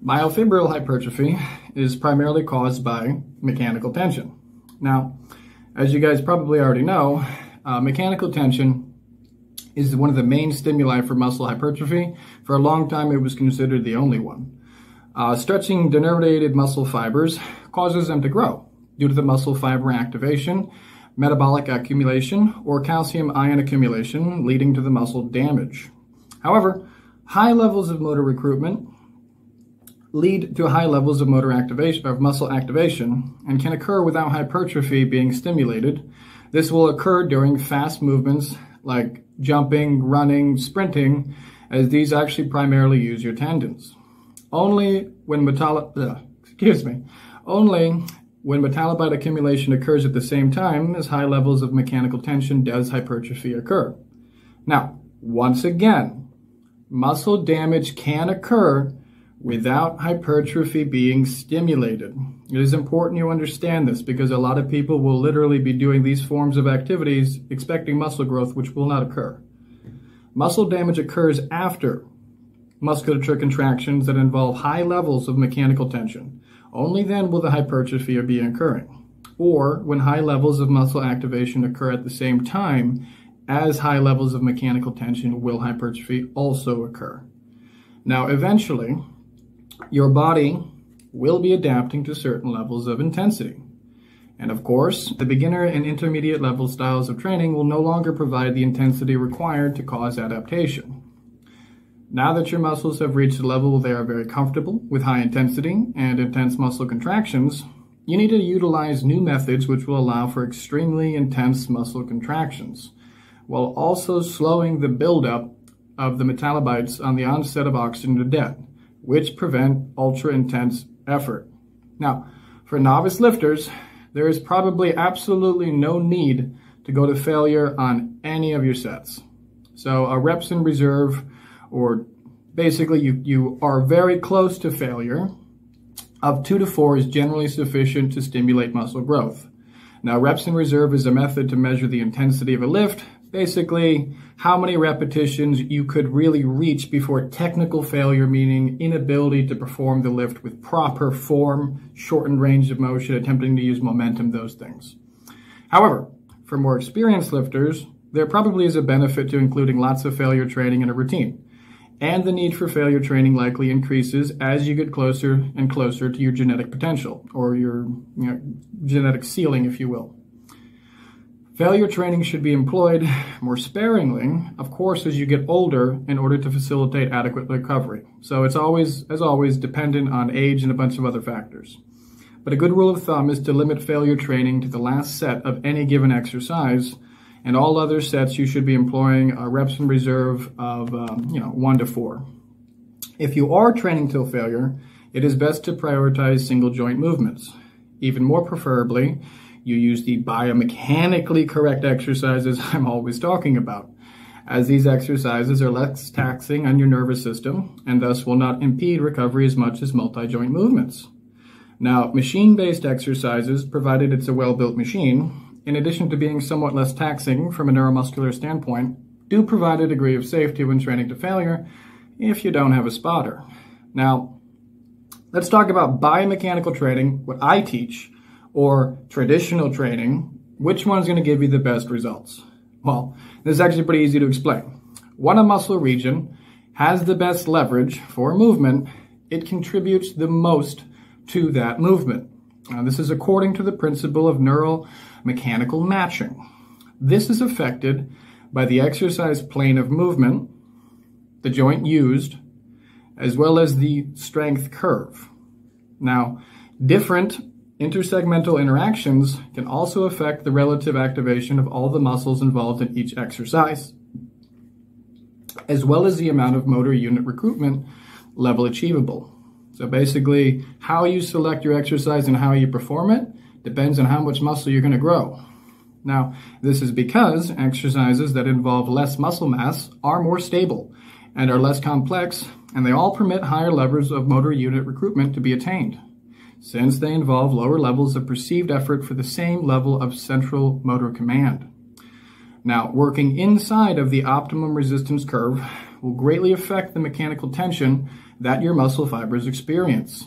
Myofibril hypertrophy is primarily caused by mechanical tension. Now, as you guys probably already know, mechanical tension is one of the main stimuli for muscle hypertrophy. For a long time, it was considered the only one. Stretching denervated muscle fibers causes them to grow due to the muscle fiber activation, metabolic accumulation, or calcium ion accumulation, leading to the muscle damage. However, high levels of motor recruitment lead to high levels of muscle activation and can occur without hypertrophy being stimulated. This will occur during fast movements like jumping, running, sprinting, as these actually primarily use your tendons. Only when metabolite accumulation occurs at the same time as high levels of mechanical tension does hypertrophy occur. Now, once again, muscle damage can occur without hypertrophy being stimulated. It is important you understand this because a lot of people will literally be doing these forms of activities expecting muscle growth, which will not occur. Muscle damage occurs after musculature contractions that involve high levels of mechanical tension. Only then will the hypertrophy be occurring, or when high levels of muscle activation occur at the same time as high levels of mechanical tension will hypertrophy also occur. Now, eventually, your body will be adapting to certain levels of intensity. And of course, the beginner and intermediate level styles of training will no longer provide the intensity required to cause adaptation. Now that your muscles have reached a level where they are very comfortable with high intensity and intense muscle contractions, you need to utilize new methods which will allow for extremely intense muscle contractions, while also slowing the buildup of the metabolites on the onset of oxygen to death, which prevent ultra-intense effort. Now, for novice lifters, there is probably absolutely no need to go to failure on any of your sets. So a reps in reserve, or basically you are very close to failure, of 2 to 4 is generally sufficient to stimulate muscle growth. Now, reps in reserve is a method to measure the intensity of a lift, basically how many repetitions you could really reach before technical failure, meaning inability to perform the lift with proper form, shortened range of motion, attempting to use momentum, those things. However, for more experienced lifters, there probably is a benefit to including lots of failure training in a routine. And the need for failure training likely increases as you get closer and closer to your genetic potential, or your genetic ceiling, if you will. Failure training should be employed more sparingly, of course, as you get older in order to facilitate adequate recovery. So it's always, as always, dependent on age and a bunch of other factors. But a good rule of thumb is to limit failure training to the last set of any given exercise, and all other sets you should be employing reps in reserve of 1 to 4. If you are training till failure, it is best to prioritize single joint movements. Even more preferably, you use the biomechanically correct exercises I'm always talking about, as these exercises are less taxing on your nervous system and thus will not impede recovery as much as multi-joint movements. Now, machine-based exercises, provided it's a well-built machine, in addition to being somewhat less taxing from a neuromuscular standpoint, do provide a degree of safety when training to failure if you don't have a spotter. Now, let's talk about biomechanical training, what I teach, or traditional training. Which one's going to give you the best results? Well, this is actually pretty easy to explain. When a muscle region has the best leverage for movement, it contributes the most to that movement. Now, this is according to the principle of neuromechanical matching. This is affected by the exercise plane of movement, the joint used, as well as the strength curve. Now, different intersegmental interactions can also affect the relative activation of all the muscles involved in each exercise, as well as the amount of motor unit recruitment level achievable. So basically, how you select your exercise and how you perform it depends on how much muscle you're going to grow. Now, this is because exercises that involve less muscle mass are more stable and are less complex, and they all permit higher levels of motor unit recruitment to be attained, since they involve lower levels of perceived effort for the same level of central motor command. Now, working inside of the optimum resistance curve will greatly affect the mechanical tension that your muscle fibers experience.